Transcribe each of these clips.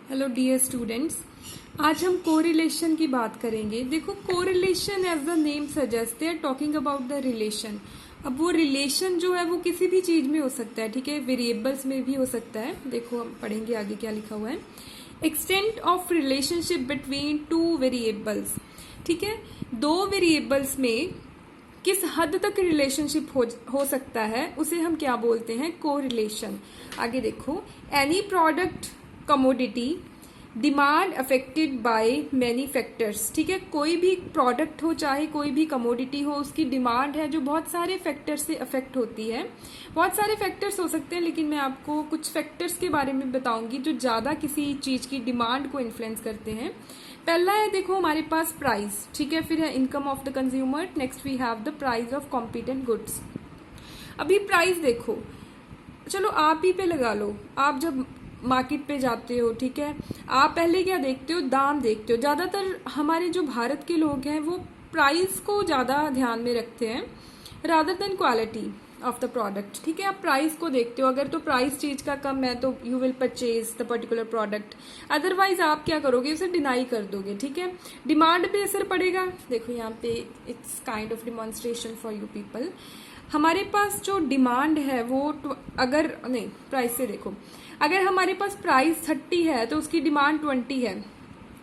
Hello dear students, आज हम correlation की बात करेंगे। देखो, correlation as the name suggest they are talking about the relation. अब वो रिलेशन जो है वो किसी भी चीज में हो सकता है, ठीक है, वेरिएबल्स में भी हो सकता है। देखो हम पढ़ेंगे आगे क्या लिखा हुआ है। Extent of relationship between two variables, ठीक है, दो वेरिएबल्स में किस हद तक रिलेशनशिप हो सकता है उसे हम क्या बोलते हैं, कोरिलेशन। आगे देखो, any product commodity demand affected by many factors, ठीक है, कोई भी प्रोडक्ट हो चाहे कोई भी कमोडिटी हो, उसकी डिमांड है जो बहुत सारे फैक्टर्स से अफेक्ट होती है। बहुत सारे फैक्टर्स हो सकते हैं, लेकिन मैं आपको कुछ फैक्टर्स के बारे में बताऊंगी जो ज्यादा किसी चीज की डिमांड को इन्फ्लुएंस करते हैं। पहला है, देखो हमारे पास प्राइस, ठीक है, फिर है income of the consumer, next we have the price of competent goods. अभी प्राइस देखो, चलो आप ही पे लगा लो। आप जब मार्केट पे जाते हो, ठीक है, आप पहले क्या देखते हो, दाम देखते हो। ज्यादातर हमारे जो भारत के लोग हैं वो प्राइस को ज्यादा ध्यान में रखते हैं rather than quality of the product, ठीक है। आप प्राइस को देखते हो, अगर तो प्राइस चीज का कम है तो you will purchase the particular product, otherwise आप क्या करोगे, उसे डिनाई कर दोगे, ठीक है। डिमांड पे असर पड़ेगा। देखो यहाँ पे it's kind of demonstration for you people. हमारे पास जो डिमांड है वो अगर नहीं, प्राइस से देखो, अगर हमारे पास प्राइस 30 है तो उसकी डिमांड 20 है,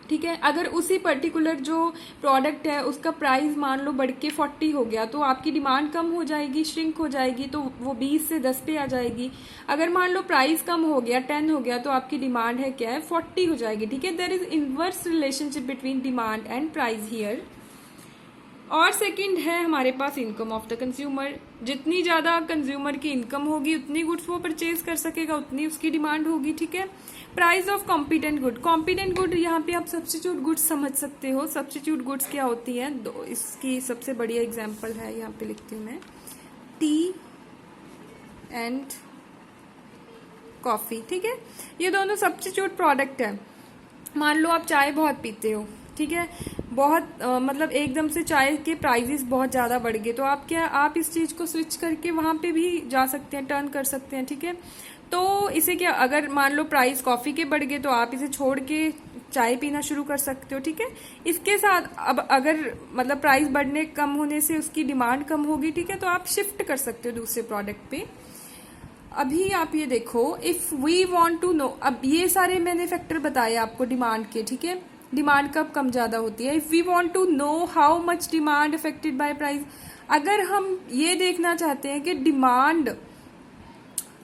ठीक है। अगर उसी पर्टिकुलर जो प्रोडक्ट है उसका प्राइस मान लो बढ़ के 40 हो गया तो आपकी डिमांड कम हो जाएगी, श्रिंक हो जाएगी, तो वो 20 से 10 पे आ जाएगी। अगर मान लो प्राइस कम हो गया, 10 हो गया, तो आपकी डिमांड है क्या है, 40 हो जाएगी, ठीक है। There is inverse relationship between demand and price here. और सेकंड है हमारे पास इनकम ऑफ द कंज्यूमर। जितनी ज्यादा कंज्यूमर की इनकम होगी उतनी गुड्स वो परचेज कर सकेगा, उतनी उसकी डिमांड होगी, ठीक है। Price of competent good, competent good यहाँ पे आप सब्स्टिट्यूट गुड्स समझ सकते हो। सब्स्टिट्यूट गुड्स क्या होती है, दो इसकी सबसे बढ़िया एग्जांपल है, यहाँ पे लिखती हूँ मैं, टी एंड कॉफी, ठीक है। ये दोनों सब्स्टिट्यूट प्रोडक्ट है। मान लो आप चाय बहुत पीते हो, ठीक है, बहुत मतलब एकदम से चाय के प्राइसेस बहुत ज्यादा बढ़ गए, तो आप इस चीज को स्विच करके वहां पे भी जा सकते हैं, टर्न कर सकते हैं, ठीक है। तो इसे क्या, अगर मान लो प्राइस कॉफी के बढ़ गए तो आप इसे छोड़ के चाय पीना शुरू कर सकते हो, ठीक है। इसके साथ अब अगर मतलब प्राइस बढ़ने कम होने से उसकी डिमांड कम होगी, ठीक है, तो आप शिफ्ट कर सकते हो दूसरे प्रोडक्ट पे। अभी आप ये देखो, if we want to know, अब ये सारे मैंने फैक्टर बताए आपको डिमांड के, ठीक है, डिमांड कब कम ज्यादा होती है। If we want to know how much demand affected by price, अगर हम ये देखना चाहते हैं कि demand,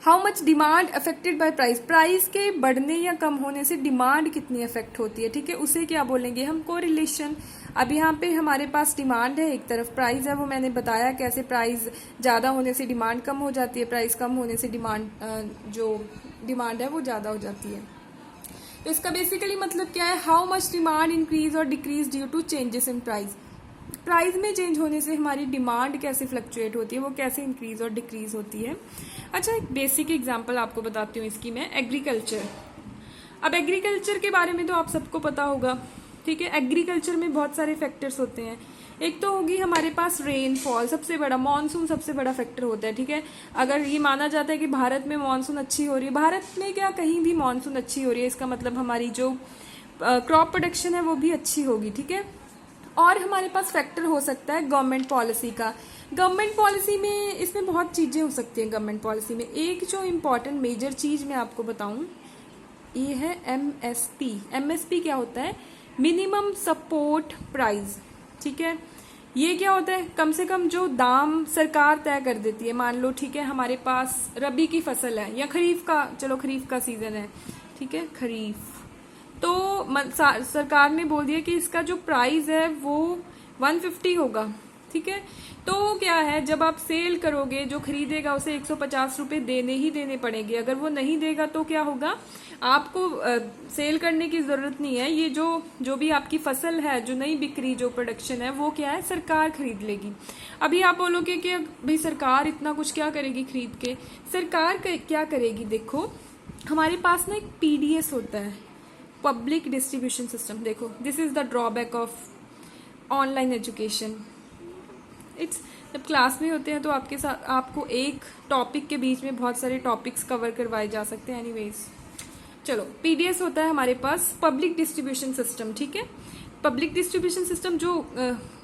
how much demand affected by price, price के बढ़ने या कम होने से डिमांड कितनी अफेक्ट होती है, ठीक है, उसे क्या बोलेंगे हम, कोरिलेशन। अब यहाँ पे हमारे पास डिमांड है, एक तरफ प्राइस है, वो मैंने बताया कैसे प्राइस ज्यादा होने से डिमांड कम हो जाती है, प्राइस कम होने से डिमांड जो डिमांड है वो ज्यादा हो जाती है। तो इसका बेसिकली मतलब क्या है, हाउ मच डिमांड इंक्रीज और decrease due to changes in price. Price में चेंज होने से हमारी डिमांड कैसे फ्लक्चुएट होती है, वो कैसे इंक्रीज और डिक्रीज होती है। अच्छा, एक बेसिक एग्जांपल आपको बताती हूँ इसकी मैं, एग्रीकल्चर। अब एग्रीकल्चर के बारे में तो आप सबको पता होगा, ठीक है। एग्रीकल्चर में बहुत सारे फैक्टर्स होते हैं। एक तो होगी हमारे पास रेनफॉल, सबसे बड़ा मॉनसून सबसे बड़ा फैक्टर होता है, ठीक है। अगर ये माना जाता है कि भारत में मॉनसून अच्छी हो रही है, भारत में क्या कहीं भी मॉनसून अच्छी हो रही है, इसका मतलब हमारी जो क्रॉप प्रोडक्शन है वो भी अच्छी होगी, ठीक है। और हमारे पास फैक्टर हो सकता है गवर्नमेंट पॉलिसी का। गवर्नमेंट पॉलिसी में इसमें बहुत चीजें हो सकती हैं। गवर्नमेंट पॉलिसी में एक जो इम्पोर्टेंट मेजर चीज मैं आपको बताऊं, ये है एमएसपी। एमएसपी क्या होता है, मिनिमम सपोर्ट प्राइस, ठीक है। ये क्या होता है, कम से कम जो दाम सरकार तय कर देती है। मान लो, ठीक है, हमारे पास रबी की फसल है या खरीफ का, चलो खरीफ का सीजन है, ठीक है, खरीफ, तो सरकार ने बोल दिया कि इसका जो प्राइस है वो 150 होगा, ठीक है। तो क्या है, जब आप सेल करोगे, जो खरीदेगा उसे 150 रुपए देने ही देने पड़ेंगे। अगर वो नहीं देगा तो क्या होगा, आपको सेल करने की जरूरत नहीं है। ये जो भी आपकी फसल है, जो नहीं बिक रही, जो प्रोडक्शन है, वो क्या है, सरकार खरीद लेगी। अभी आप बोलोगे कि भाई सरकार इतना कुछ क्या करेगी खरीद के, सरकार क्या करेगी, देखो हमारे पास ना एक पीडीएस होता है, पब्लिक डिस्ट्रीब्यूशन सिस्टम। देखो, this is the drawback of online education. It's, जब क्लास में होते हैं तो आपके साथ आपको एक टॉपिक के बीच में बहुत सारे टॉपिक्स कवर करवाए जा सकते हैं। एनीवेज, चलो, पीडीएस होता है हमारे पास पब्लिक डिस्ट्रीब्यूशन सिस्टम, ठीक है। पब्लिक डिस्ट्रीब्यूशन सिस्टम जो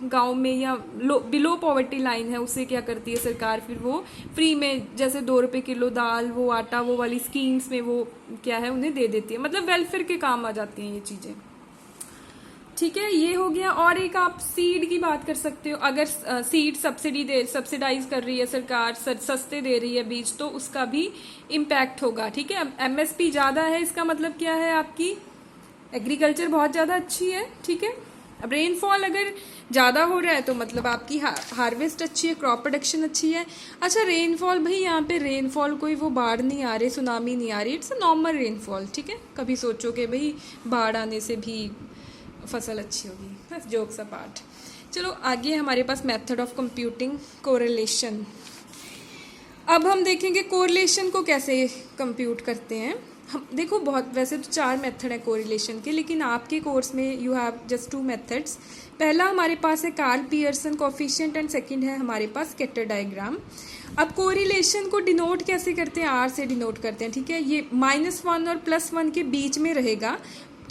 गांव में या बिलो पॉवर्टी लाइन है उसे क्या करती है सरकार, फिर वो फ्री में जैसे 2 रुपए किलो दाल, वो आटा, वो वाली स्कीम्स में वो क्या है उन्हें दे देती है, मतलब वेलफेयर के काम आ जाती हैं ये चीजें, ठीक है। ये हो गया। और एक आप सीड की बात कर सकते हो, अगर सीड सब्सिडाइज कर रही है सरकार, सस्ते दे रही है बीज, तो उसका भी इम्पैक्ट होगा, ठीक है। एमएसपी ज्यादा है, इसका मतलब क्या है, आपकी एग्रीकल्चर बहुत ज्यादा अच्छी है, ठीक है। अब रेनफॉल अगर ज्यादा हो रहा है तो मतलब आपकी हार्वेस्ट अच्छी है, क्रॉप प्रोडक्शन अच्छी है। अच्छा, रेनफॉल भाई यहाँ पे रेनफॉल कोई वो बाढ़ नहीं आ रही, सुनामी नहीं आ रही, इट्स अ नॉर्मल रेनफॉल, ठीक है। कभी सोचो कि भाई बाढ़ आने से भी फसल अच्छी होगी, बस जोक्स अपार्ट। चलो आगे हमारे पास मेथड ऑफ कंप्यूटिंग कोरिलेशन। अब हम देखेंगे कोरिलेशन को कैसे कंप्यूट करते हैं। हम देखो, बहुत वैसे तो 4 मेथड है कोरिलेशन के, लेकिन आपके कोर्स में यू हैव जस्ट 2 मेथड्स। पहला हमारे पास है Karl Pearson coefficient and second है हमारे पास स्कैटर डायग्राम। अब कोरिलेशन को डिनोट कैसे करते हैं, आर से डिनोट करते हैं, ठीक है। ये -1 और +1 के बीच में रहेगा,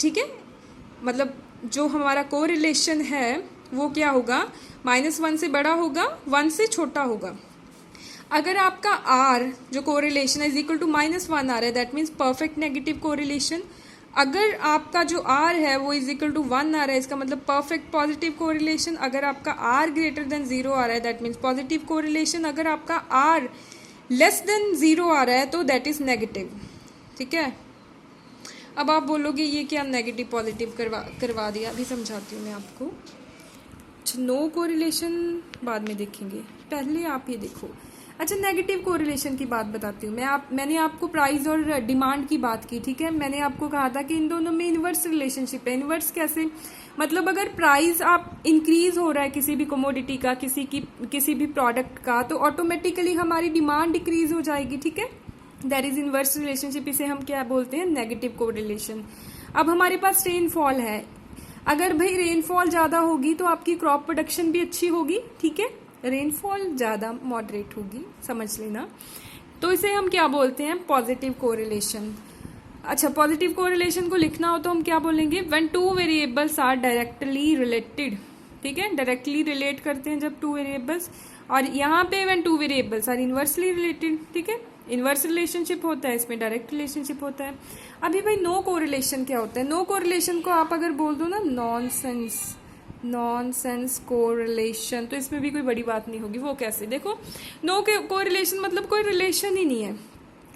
ठीक है। मतलब जो हमारा कोरिलेशन है वो क्या होगा, -1 से बड़ा होगा, 1 से छोटा होगा। अगर आपका R जो कोरिलेशन है इज इक्वल टू -1 आ रहा है, that means perfect negative correlation. अगर आपका जो R है वो इज इक्वल टू 1 आ रहा है, इसका मतलब परफेक्ट पॉजिटिव कोरिलेशन। अगर आपका R ग्रेटर देन 0 आ रहा है, दैट मीन्स पॉजिटिव कोरिलेशन। अगर आपका R लेस देन 0 आ रहा है तो दैट इज नेगेटिव, ठीक है। अब आप बोलोगे ये क्या नेगेटिव पॉजिटिव करवा दिया, अभी समझाती हूँ मैं आपको। अच्छा, नो कोरिलेशन बाद में देखेंगे, पहले आप ये देखो। अच्छा, नेगेटिव कोरिलेशन की बात बताती हूँ मैंने आपको प्राइस और डिमांड की बात की, ठीक है। मैंने आपको कहा था कि इन दोनों में इन्वर्स रिलेशनशिप है। इन्वर्स कैसे, मतलब अगर प्राइस आप इंक्रीज हो रहा है किसी भी कमोडिटी का, किसी भी प्रोडक्ट का, तो ऑटोमेटिकली हमारी डिमांड डिक्रीज हो जाएगी, ठीक है। दैट इज इन्वर्स रिलेशनशिप, इसे हम क्या बोलते हैं, नेगेटिव कोरिलेशन। अब हमारे पास रेनफॉल है, अगर भाई रेनफॉल ज्यादा होगी तो आपकी क्रॉप प्रोडक्शन भी अच्छी होगी, ठीक है। रेनफॉल ज्यादा मॉडरेट होगी, समझ लेना, तो इसे हम क्या बोलते हैं, पॉजिटिव कोरिलेशन। अच्छा, पॉजिटिव कोरिलेशन को लिखना हो तो हम क्या बोलेंगे, when 2 variables are directly related, ठीक है। डायरेक्टली रिलेट करते हैं जब 2 वेरिएबल्स, और यहाँ पे when 2 variables are inversely related, ठीक है। इनवर्स रिलेशनशिप होता है, इसमें डायरेक्ट रिलेशनशिप होता है। अभी भाई नो कोरिलेशन क्या होता है, नो कोरिलेशन को आप अगर बोल दो ना नॉनसेंस कोरिलेशन, तो इसमें भी कोई बड़ी बात नहीं होगी। वो कैसे, देखो, नो कोरिलेशन मतलब कोई रिलेशन ही नहीं है।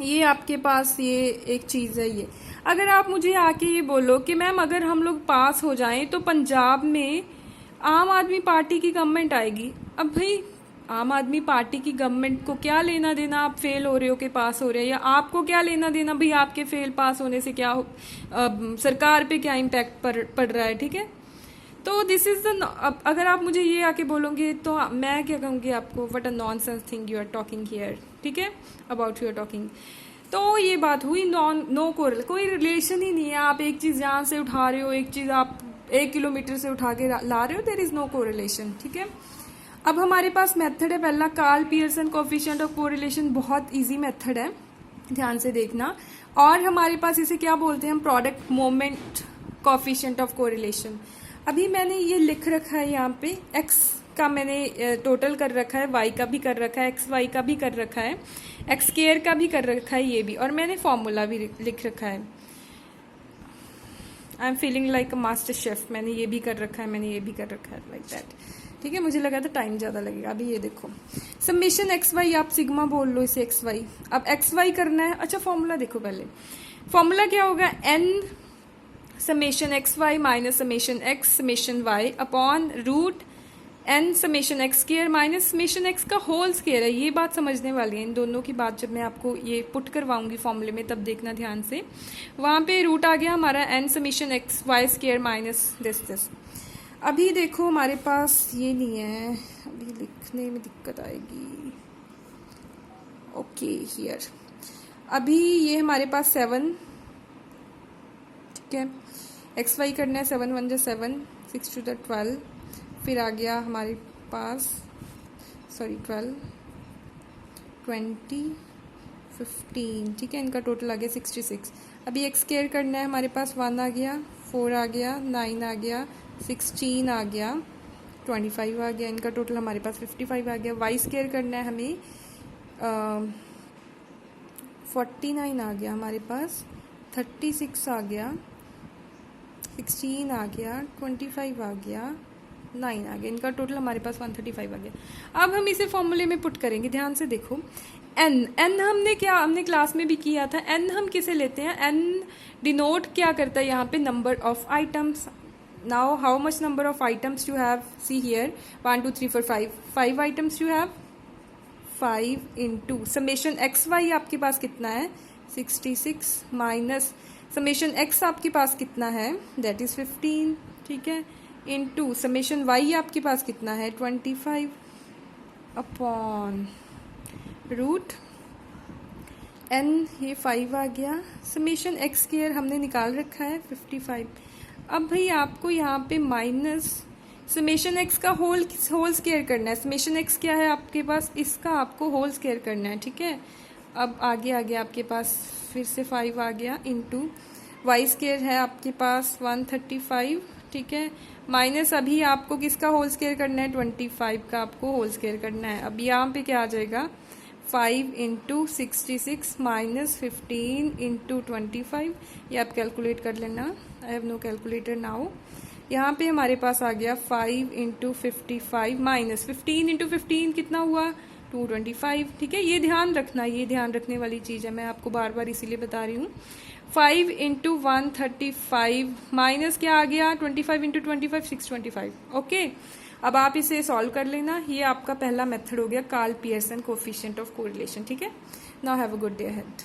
ये आपके पास ये एक चीज है, ये अगर आप मुझे आके ये बोलो कि मैम अगर हम लोग पास हो जाएं तो पंजाब में आम आदमी पार्टी की गवर्नमेंट आएगी। अब भाई आम आदमी पार्टी की गवर्नमेंट को क्या लेना देना, आप फेल हो रहे हो कि पास हो रहे हैं, या आपको क्या लेना देना भाई आपके फेल पास होने से क्या हो, सरकार पे क्या इम्पैक्ट पड़ रहा है, ठीक है। तो दिस इज द, अगर आप मुझे ये आके बोलोगे तो मैं क्या कहूँगी आपको, what a nonsense thing you are talking here, ठीक है, अबाउट यू आर टॉकिंग। तो ये बात हुई नो कोई रिलेशन ही नहीं है। आप एक चीज यहाँ से उठा रहे हो, एक चीज आप 1 किलोमीटर से उठा के ला रहे हो, देयर इज नो कोरिलेशन, ठीक है। अब हमारे पास मेथड है पहला, Karl Pearson coefficient of correlation, बहुत इजी मेथड है, ध्यान से देखना। और हमारे पास इसे क्या बोलते हैं हम, product moment coefficient of correlation. अभी मैंने ये लिख रखा है यहाँ पे, एक्स का मैंने टोटल कर रखा है, वाई का भी कर रखा है, एक्स वाई का भी कर रखा है, एक्स स्क्वायर का भी कर रखा है, ये भी, और मैंने फॉर्मूला भी लिख रखा है। I am feeling like a master chef, मैंने ये भी कर रखा है, मैंने ये भी कर रखा है, लाइक दैट, ठीक है। मुझे लगा था टाइम ज्यादा लगेगा। अभी ये देखो, समेशन एक्स वाई, आप सिग्मा बोल लो इसे, एक्स वाई। अब एक्स वाई करना है। अच्छा, फॉर्मूला देखो पहले, फॉर्मूला क्या होगा, N summation X Y minus summation X summation Y upon root N summation X square minus summation X का होल स्क्वायर है। ये बात समझने वाली है, इन दोनों की बात जब मैं आपको ये पुट करवाऊंगी फॉर्मूले में तब देखना ध्यान से। वहां पे रूट आ गया हमारा N summation X Y square minus this. अभी देखो हमारे पास ये नहीं है, अभी लिखने में दिक्कत आएगी। ओके हियर, अभी ये हमारे पास 7, ठीक है, एक्स वाई करना है, 7 1 7, 6 2 12, फिर आ गया हमारे पास 12 20 15, ठीक है, इनका टोटल आ गया 66। अभी एक्स स्क्वायर करना है, हमारे पास 1 आ गया, 4 आ गया, 9 आ गया, 16 आ गया, 25 आ गया, इनका टोटल हमारे पास 55 आ गया। वाई स्क्वायर करना है हमें, 49 आ गया हमारे पास, 36 आ गया, 16 आ गया, 25 आ गया, 9 आ गया, इनका टोटल हमारे पास 135 आ गया। अब हम इसे फॉर्मूले में पुट करेंगे, ध्यान से देखो। एन हमने क्लास में भी किया था। एन हम किसे लेते हैं? एन डिनोट क्या करता है यहाँ पे? Number of items. Now how much number of items you have? See here, 1 2 3 4 5 items you have. 5 into summation X Y आपके पास कितना है? 66 माइनस समेशन एक्स आपके पास कितना है? दैट इज 15, ठीक है, इंटू समेशन वाई आपके पास कितना है? 25 अपॉन रूट एन, ये 5 आ गया। समेशन एक्स स्क्वायर हमने निकाल रखा है 55। अब भाई आपको यहाँ पे माइनस समेशन एक्स का होल स्क्वायर करना है। समेशन एक्स क्या है आपके पास? इसका आपको होल स्क्वायर करना है, ठीक है। अब आगे आ गया आपके पास फिर से 5 आ गया, इंटू वाई स्क्वायर है आपके पास 135, ठीक है, माइनस अभी आपको किसका होल स्क्वायर करना है? 25 का आपको होल स्क्वायर करना है। अब यहाँ पे क्या आ जाएगा? 5 इंटू 66 माइनस 15 इंटू 25, ये आप कैलकुलेट कर लेना। I have no calculator now. यहाँ पे हमारे पास आ गया 5 इंटू 55 माइनस 15 इंटू 15 कितना हुआ? 225, ठीक है। ये ध्यान रखना, ये ध्यान रखने वाली चीज़ है, मैं आपको बार बार इसीलिए बता रही हूँ। 5 इंटू 135 माइनस क्या आ गया? 25 इंटू 25 625, ओके। अब आप इसे सॉल्व कर लेना। ये आपका पहला मेथड हो गया, Karl Pearson coefficient of correlation, ठीक है। Now have a good day ahead.